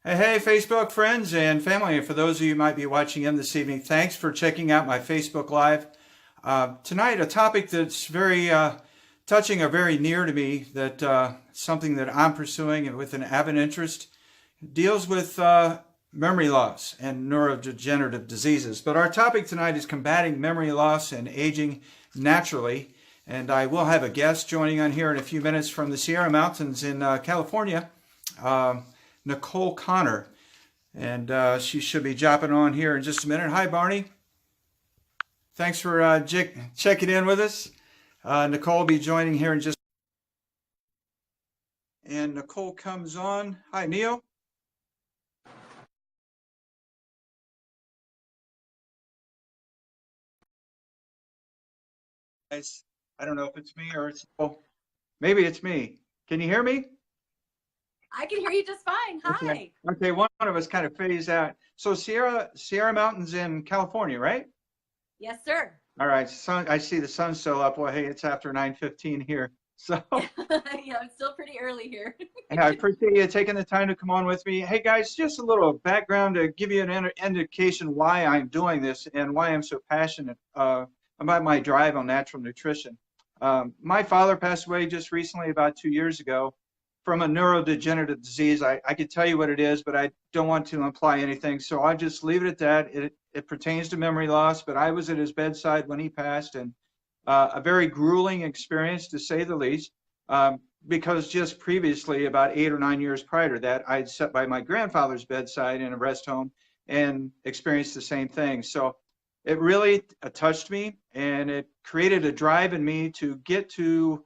Hey, Facebook friends and family. And for those of you who might be watching in this evening, thanks for checking out my Facebook Live. Tonight, a topic that's very touching or very near to me, that something that I'm pursuing with an avid interest, deals with memory loss and neurodegenerative diseases. But our topic tonight is combating memory loss and aging naturally. And I will have a guest joining on here in a few minutes from the Sierra Mountains in California. Nicole Conner, and she should be dropping on here in just a minute. Hi, Barney. Thanks for checking in with us. Nicole will be joining here in just. And Nicole comes on. Hi, Neil. Guys, I don't know if it's me or it's. Oh, maybe it's me. Can you hear me? I can hear you just fine. Okay. Hi. Okay. One of us kind of phased out. So Sierra Mountains in California, right? Yes, sir. All right. Sun. I see the sun's still up. Well, hey, it's after 9:15 here. So. Yeah, it's still pretty early here. And I appreciate you taking the time to come on with me. Hey guys, just a little background to give you an indication why I'm doing this and why I'm so passionate about my drive on natural nutrition. My father passed away just recently, about 2 years ago, from a neurodegenerative disease. I could tell you what it is, but I don't want to imply anything, so I'll just leave it at that. It pertains to memory loss, but I was at his bedside when he passed, and a very grueling experience, to say the least. Because just previously, about 8 or 9 years prior to that, I'd sat by my grandfather's bedside in a rest home and experienced the same thing. So it really touched me, and it created a drive in me to get to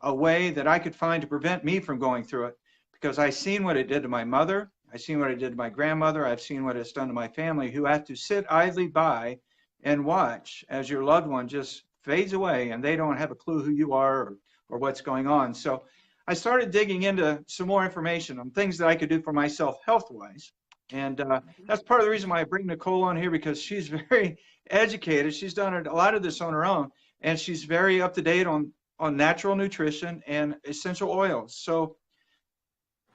a way that I could find to prevent me from going through it. Because I seen what it did to my mother, I seen what it did to my grandmother, I've seen what it's done to my family, who have to sit idly by and watch as your loved one just fades away, and they don't have a clue who you are, or what's going on. So I started digging into some more information on things that I could do for myself health-wise. And that's part of the reason why I bring Nicole on here, because she's very educated. She's done a lot of this on her own, and she's very up to date on natural nutrition and essential oils. So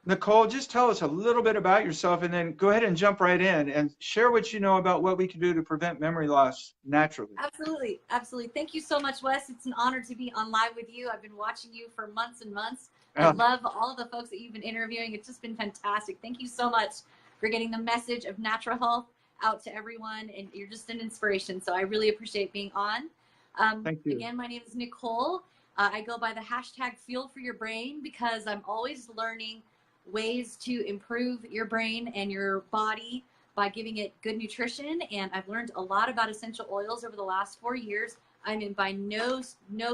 Nicole, just tell us a little bit about yourself, and then go ahead and jump right in and share what you know about what we can do to prevent memory loss naturally. Absolutely. Absolutely. Thank you so much, Wes. It's an honor to be on live with you. I've been watching you for months and months. I love all of the folks that you've been interviewing. It's just been fantastic. Thank you so much for getting the message of natural health out to everyone, and you're just an inspiration. So I really appreciate being on. Thank you. Again, my name is Nicole. I go by the hashtag Fuel for Your Brain because I'm always learning ways to improve your brain and your body by giving it good nutrition. And I've learned a lot about essential oils over the last 4 years. I'm in by no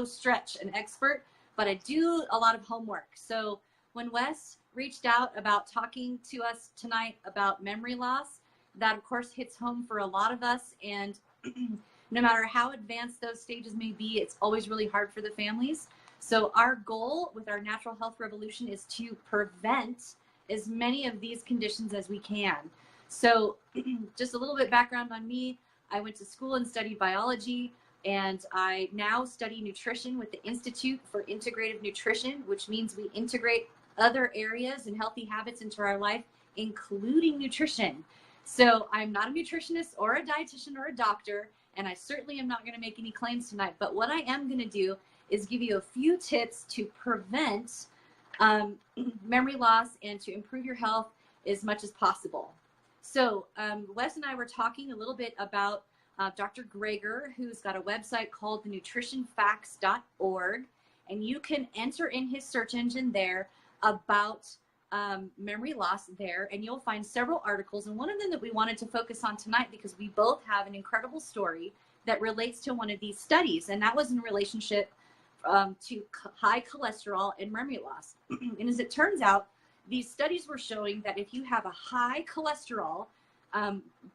stretch an expert, but I do a lot of homework. So when Wes reached out about talking to us tonight about memory loss, that of course hits home for a lot of us. And no matter how advanced those stages may be, it's always really hard for the families. So our goal with our natural health revolution is to prevent as many of these conditions as we can. So just a little bit background on me. I went to school and studied biology, and I now study nutrition with the Institute for Integrative Nutrition, which means we integrate other areas and healthy habits into our life, including nutrition. So I'm not a nutritionist or a dietitian or a doctor, and I certainly am not going to make any claims tonight. But what I am going to do is give you a few tips to prevent memory loss and to improve your health as much as possible. So Wes and I were talking a little bit about Dr. Greger, who's got a website called thenutritionfacts.org, and you can enter in his search engine there about memory loss there, and you'll find several articles. And one of them that we wanted to focus on tonight, because we both have an incredible story that relates to one of these studies, and that was in relationship to high cholesterol and memory loss. And as it turns out, these studies were showing that if you have a high cholesterol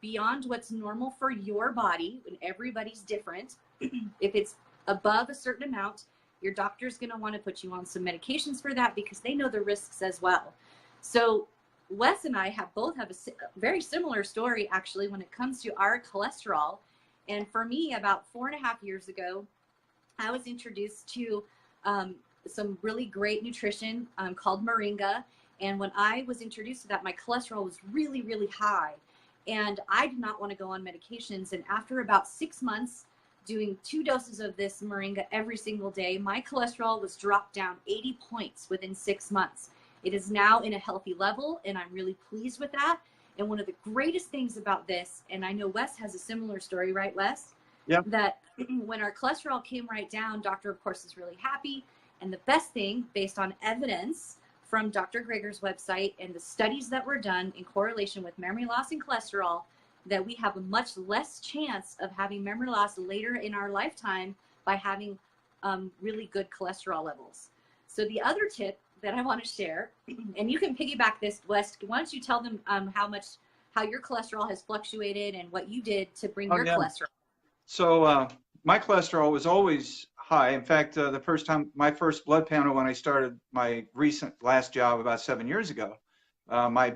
beyond what's normal for your body, and everybody's different, if it's above a certain amount, your doctor's going to want to put you on some medications for that, because they know the risks as well. So Wes and I both have a very similar story, actually, when it comes to our cholesterol. And for me, about 4.5 years ago, I was introduced to some really great nutrition called Moringa. And when I was introduced to that, my cholesterol was really, really high. And I did not want to go on medications. And after about 6 months doing 2 doses of this moringa every single day, my cholesterol was dropped down 80 points within 6 months. It is now in a healthy level, and I'm really pleased with that. And one of the greatest things about this, and I know Wes has a similar story, right, Wes? Yeah. That when our cholesterol came right down, doctor, of course, is really happy. And the best thing, based on evidence from Dr. Greger's website and the studies that were done in correlation with memory loss and cholesterol, that we have a much less chance of having memory loss later in our lifetime by having really good cholesterol levels. So the other tip that I want to share, and you can piggyback this, Wes, why don't you tell them how your cholesterol has fluctuated and what you did to bring your cholesterol. So my cholesterol was always high. In fact, the first time, my first blood panel when I started my last job about 7 years ago, my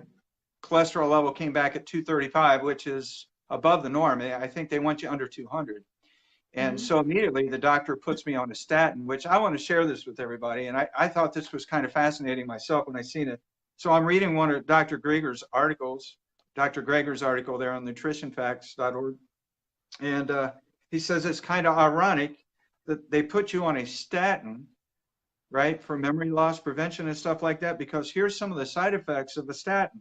cholesterol level came back at 235, which is above the norm. I think they want you under 200. And so immediately the doctor puts me on a statin, which I want to share this with everybody. And I thought this was kind of fascinating myself when I seen it. So I'm reading one of Dr. Greger's articles, Dr. Greger's article there on nutritionfacts.org. And he says it's kind of ironic that they put you on a statin, right, for memory loss prevention and stuff like that, because here's some of the side effects of the statin: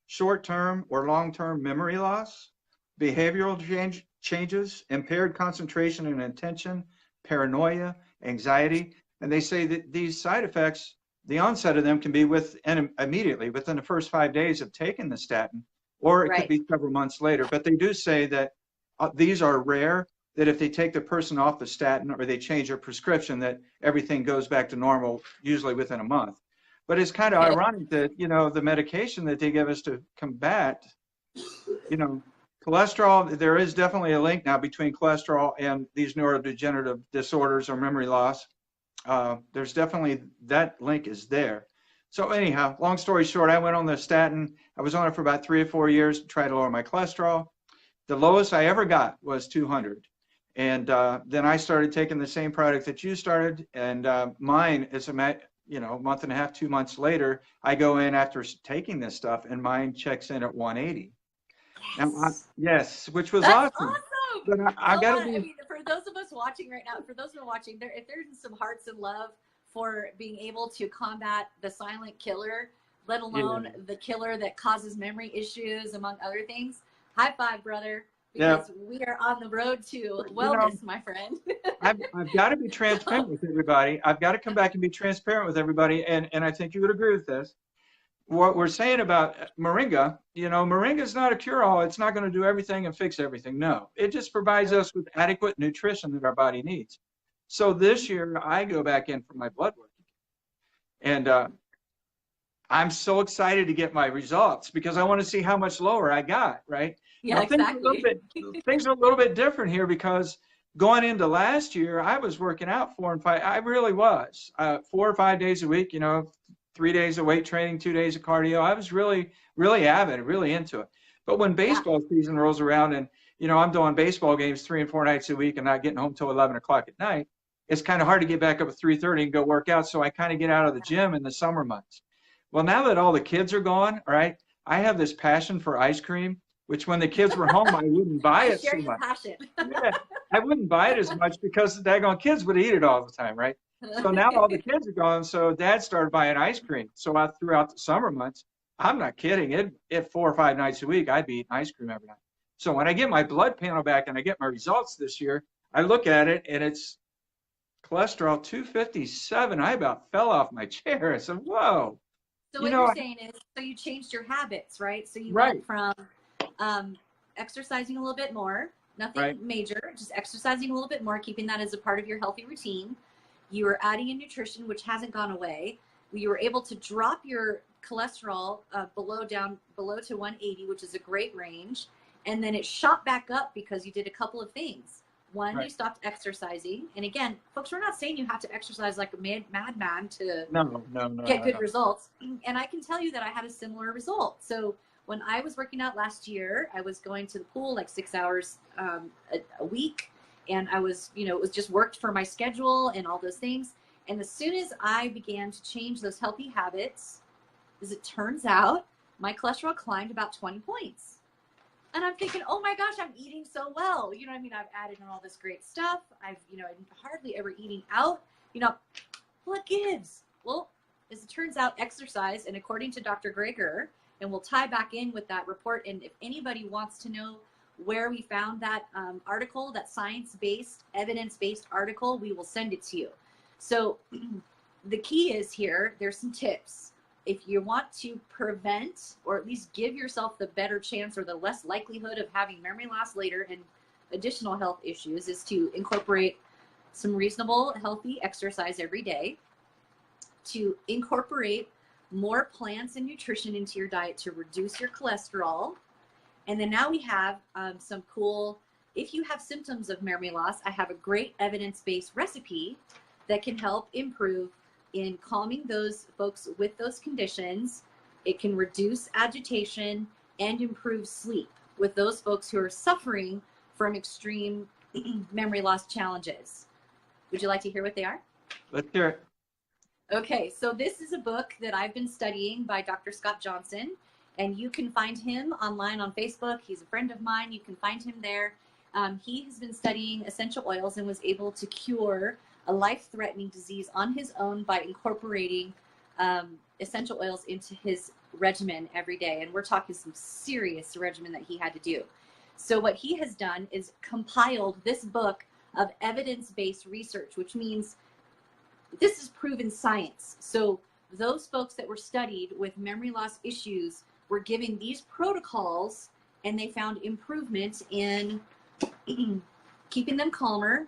short-term or long-term memory loss, behavioral changes, impaired concentration and attention, paranoia, anxiety. And they say that these side effects, the onset of them can be immediately within the first 5 days of taking the statin, or it could be several months later. But they do say that these are rare, that if they take the person off the statin or they change their prescription, that everything goes back to normal, usually within a month. But it's kind of ironic that, the medication that they give us to combat, cholesterol, there is definitely a link now between cholesterol and these neurodegenerative disorders or memory loss. There's definitely, that link is there. So anyhow, long story short, I went on the statin. I was on it for about 3 or 4 years to try to lower my cholesterol. The lowest I ever got was 200. And then I started taking the same product that you started. And mine is a month and a half, 2 months later, I go in after taking this stuff and mine checks in at 180. Yes. Yes, which was That's awesome. awesome. But I got to be. I mean, for those of us watching right now, for those who are watching, if there's some hearts and love for being able to combat the silent killer, let alone the killer that causes memory issues, among other things. High five, brother, because we are on the road to wellness, my friend. I've got to be transparent with everybody. I've got to come back and be transparent with everybody. And I think you would agree with this. What we're saying about moringa, moringa is not a cure-all. It's not going to do everything and fix everything. No, it just provides us with adequate nutrition that our body needs. So this year I go back in for my blood work. And I'm so excited to get my results because I want to see how much lower I got, right? Yeah, now, exactly. Things are a little bit different here because going into last year, I was working out 4 and 5. I really was 4 or 5 days a week, 3 days of weight training, 2 days of cardio. I was really, really avid, really into it. But when baseball season rolls around and, I'm doing baseball games 3 and 4 nights a week and not getting home till 11 o'clock at night, it's kind of hard to get back up at 3:30 and go work out. So I kind of get out of the gym in the summer months. Well, now that all the kids are gone, right, I have this passion for ice cream, which when the kids were home, I wouldn't buy it so much. Passion. Yeah, I wouldn't buy it as much because the daggone kids would eat it all the time, right? So now all the kids are gone, so Dad started buying ice cream. So throughout the summer months, I'm not kidding, it 4 or 5 nights a week, I'd be eating ice cream every night. So when I get my blood panel back and I get my results this year, I look at it and it's cholesterol 257. I about fell off my chair. I said, whoa. So what you're saying is, so you changed your habits, right? So you went from exercising a little bit more, nothing major, just exercising a little bit more, keeping that as a part of your healthy routine. You were adding in nutrition, which hasn't gone away. You were able to drop your cholesterol below to 180, which is a great range. And then it shot back up because you did a couple of things. One, you stopped exercising. And again, folks, we're not saying you have to exercise like a madman to get good results. And I can tell you that I had a similar result. So when I was working out last year, I was going to the pool like 6 hours a week. And I was, it was just worked for my schedule and all those things. And as soon as I began to change those healthy habits, is it turns out my cholesterol climbed about 20 points. And I'm thinking, oh my gosh, I'm eating so well. You know what I mean? I've added in all this great stuff. I'm hardly ever eating out. What gives? Well, as it turns out, exercise, and according to Dr. Greger, and we'll tie back in with that report, and if anybody wants to know where we found that article, that science-based, evidence-based article, we will send it to you. So the key is here, there's some tips. If you want to prevent, or at least give yourself the better chance or the less likelihood of having memory loss later and additional health issues, is to incorporate some reasonable, healthy exercise every day, to incorporate more plants and nutrition into your diet to reduce your cholesterol. And then now we have some cool, if you have symptoms of memory loss, I have a great evidence-based recipe that can help improve in calming those folks with those conditions. It can reduce agitation and improve sleep with those folks who are suffering from extreme memory loss challenges. Would you like to hear what they are? Let's hear it. Okay, so this is a book that I've been studying by Dr. Scott Johnson, and you can find him online on Facebook. He's a friend of mine. You can find him there. He has been studying essential oils and was able to cure a life-threatening disease on his own by incorporating essential oils into his regimen every day. And we're talking some serious regimen that he had to do. So what he has done is compiled this book of evidence-based research, which means this is proven science. So those folks that were studied with memory loss issues were given these protocols, and they found improvement in keeping them calmer,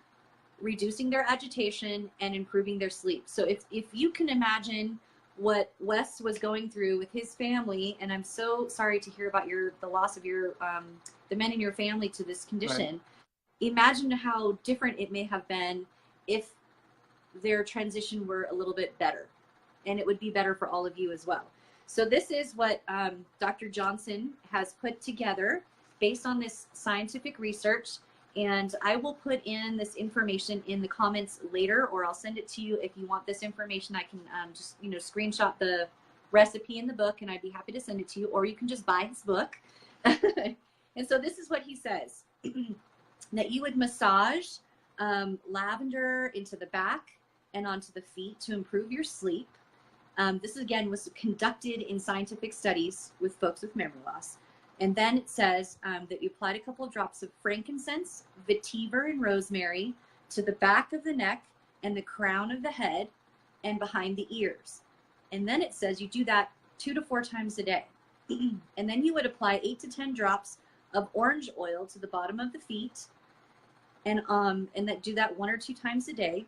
reducing their agitation, and improving their sleep. So if you can imagine what Wes was going through with his family, and I'm so sorry to hear about the loss of your the men in your family to this condition. Right. Imagine how different it may have been if their transition were a little bit better, and it would be better for all of you as well. So this is what Dr. Johnson has put together based on this scientific research. And I will put in this information in the comments later, or I'll send it to you if you want this information. I can just, screenshot the recipe in the book, and I'd be happy to send it to you, or you can just buy his book. And so this is what he says, that you would massage lavender into the back and onto the feet to improve your sleep. This, again, was conducted in scientific studies with folks with memory loss. And then it says that you applied a couple of drops of frankincense, vetiver, and rosemary to the back of the neck and the crown of the head and behind the ears. And then it says you do that 2 to 4 times a day. And then you would apply 8 to 10 drops of orange oil to the bottom of the feet, and that do that 1 or 2 times a day.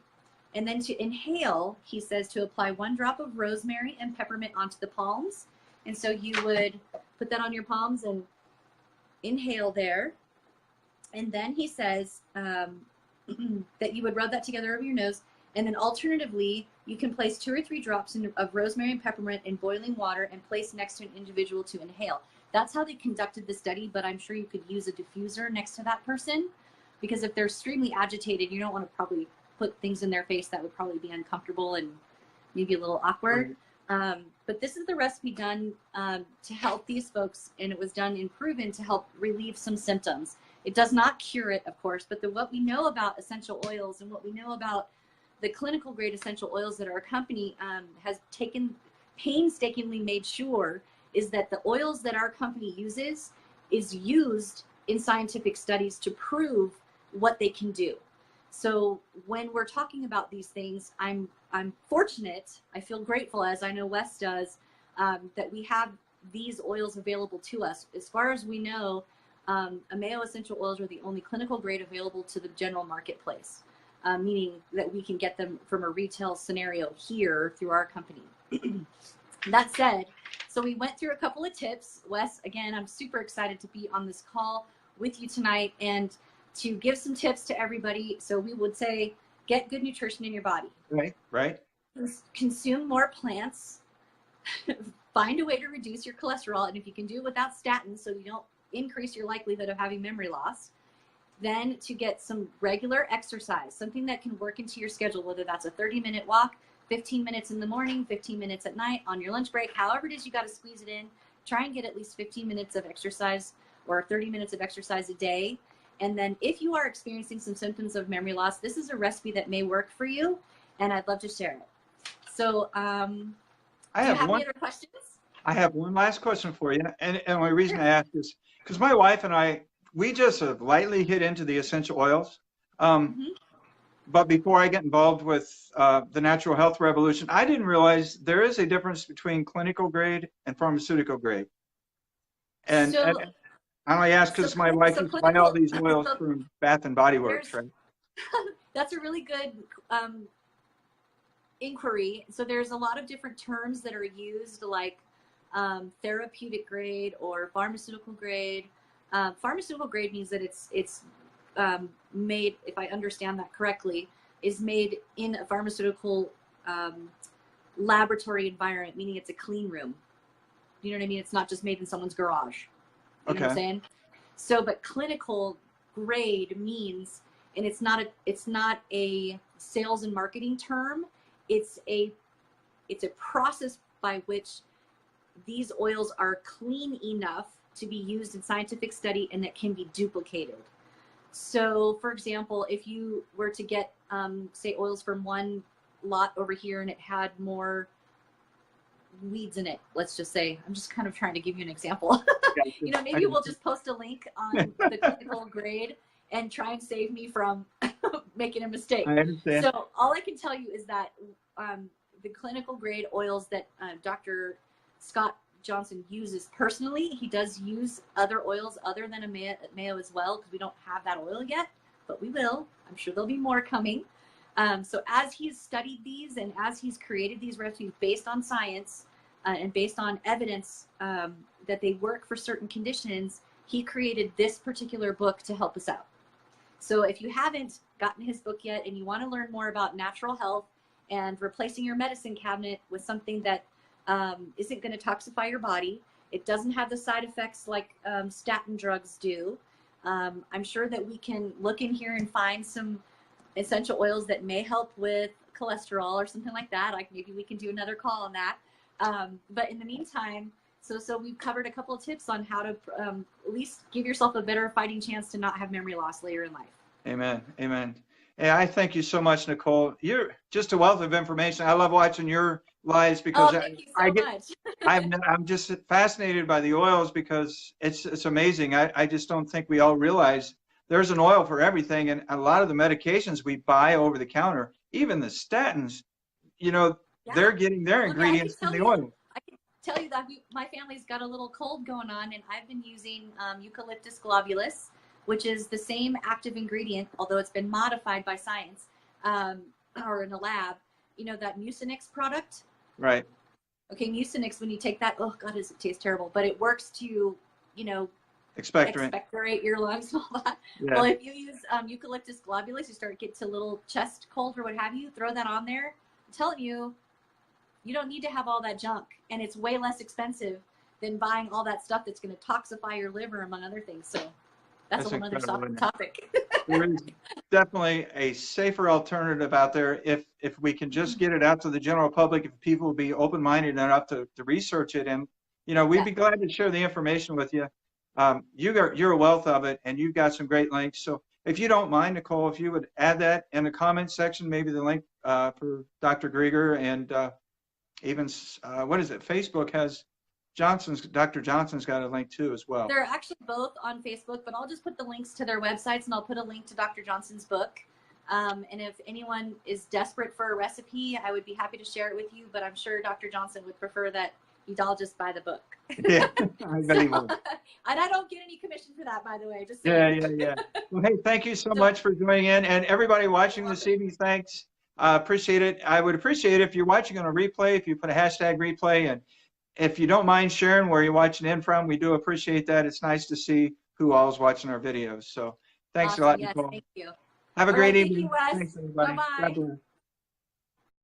And then to inhale, he says to apply 1 drop of rosemary and peppermint onto the palms. And so you would put that on your palms and inhale there. And then he says that you would rub that together over your nose. And then alternatively, you can place 2 or 3 drops of rosemary and peppermint in boiling water and place next to an individual to inhale. That's how they conducted the study, but I'm sure you could use a diffuser next to that person, because if they're extremely agitated, you don't want to probably put things in their face that would probably be uncomfortable and maybe a little awkward. But this is the recipe done to help these folks, and it was done and proven to help relieve some symptoms. It does not cure it, of course, but what we know about essential oils and what we know about the clinical grade essential oils that our company has painstakingly made sure is that the oils that our company uses is used in scientific studies to prove what they can do. So when we're talking about these things, I'm fortunate, I feel grateful, as I know Wes does, that we have these oils available to us. As far as we know, Ameo essential oils are the only clinical grade available to the general marketplace, meaning that we can get them from a retail scenario here through our company. That said, so we went through a couple of tips. Wes, again, I'm super excited to be on this call with you tonight and to give some tips to everybody. So we would say, get good nutrition in your body. Right. Consume more plants. Find a way to reduce your cholesterol. And if you can do it without statins, so you don't increase your likelihood of having memory loss, then to get some regular exercise, something that can work into your schedule, whether that's a 30-minute walk, 15 minutes in the morning, 15 minutes at night, on your lunch break, however it is you got to squeeze it in. Try and get at least 15 minutes of exercise or 30 minutes of exercise a day. And then if you are experiencing some symptoms of memory loss, this is a recipe that may work for you, and I'd love to share it. So do you have any other questions? I have one last question for you. And the only reason I ask is because my wife and I, we just have lightly hit into the essential oils. But before I get involved with the natural health revolution, I didn't realize there is a difference between clinical grade and pharmaceutical grade. And I only ask because my wife used to buy all these oils from Bath and Body Works, right? That's a really good inquiry. So there's a lot of different terms that are used, like therapeutic grade or pharmaceutical grade. Pharmaceutical grade means that it's made, if I understand that correctly, is made in a pharmaceutical laboratory environment, meaning it's a clean room. You know what I mean? It's not just made in someone's garage. You know what I'm saying? So, but clinical grade means, and it's not a sales and marketing term. It's a process by which these oils are clean enough to be used in scientific study and that can be duplicated. So, for example, if you were to get, say, oils from one lot over here and it had more weeds in it, let's just say, I'm just kind of trying to give you an example. You know, maybe we'll just post a link on the clinical grade and try and save me from making a mistake. I understand. So all I can tell you is that the clinical grade oils that Dr. Scott Johnson uses personally, he does use other oils other than mayo as well, because we don't have that oil yet, but we will. I'm sure there'll be more coming. So as he's studied these and as he's created these recipes based on science and based on evidence that they work for certain conditions, he created this particular book to help us out. So if you haven't gotten his book yet and you want to learn more about natural health and replacing your medicine cabinet with something that isn't going to toxify your body, it doesn't have the side effects like statin drugs do. I'm sure that we can look in here and find some essential oils that may help with cholesterol or something like that. Like maybe we can do another call on that. But in the meantime, so we've covered a couple of tips on how to at least give yourself a better fighting chance to not have memory loss later in life. Amen. Amen. Hey, I thank you so much, Nicole. You're just a wealth of information. I love watching your lives because thank you so much. I'm just fascinated by the oils because it's amazing. I just don't think we all realize there's an oil for everything, and a lot of the medications we buy over the counter, even the statins, you know, they're getting their ingredients from the oil. I can tell you that my family's got a little cold going on, and I've been using eucalyptus globulus, which is the same active ingredient, although it's been modified by science or in a lab. You know, that Mucinex product? Right. Okay, Mucinex, when you take that, oh God, does it taste terrible, but it works to, you know, expectorate your lungs and all that. Yeah. Well, if you use eucalyptus globulus, you start getting to a little chest cold or what have you, throw that on there. I'm telling you, you don't need to have all that junk, and it's way less expensive than buying all that stuff that's going to toxify your liver, among other things. So that's a whole other topic. There is definitely a safer alternative out there if we can just get it out to the general public, if people will be open-minded enough to research it. And, you know, we'd be glad to share the information with you. You're a wealth of it, and you've got some great links. So if you don't mind, Nicole, if you would add that in the comments section, maybe the link for Dr. Grieger, and even, what is it, Facebook has Dr. Johnson's got a link too as well. They're actually both on Facebook, but I'll just put the links to their websites, and I'll put a link to Dr. Johnson's book. And if anyone is desperate for a recipe, I would be happy to share it with you, but I'm sure Dr. Johnson would prefer that you'd all just buy the book. Yeah, I bet he would. And I don't get any commission for that, by the way. Just yeah. Well, hey, thank you so much for joining in, and everybody watching this evening, thanks. Appreciate it. I would appreciate it if you're watching on a replay, if you put a hashtag replay, and if you don't mind sharing where you're watching in from, we do appreciate that. It's nice to see who all is watching our videos. So thanks a lot, yes, Nicole. Thank you. Have a great evening. Thank you, Wes. Thanks, everybody. Bye-bye. God bless.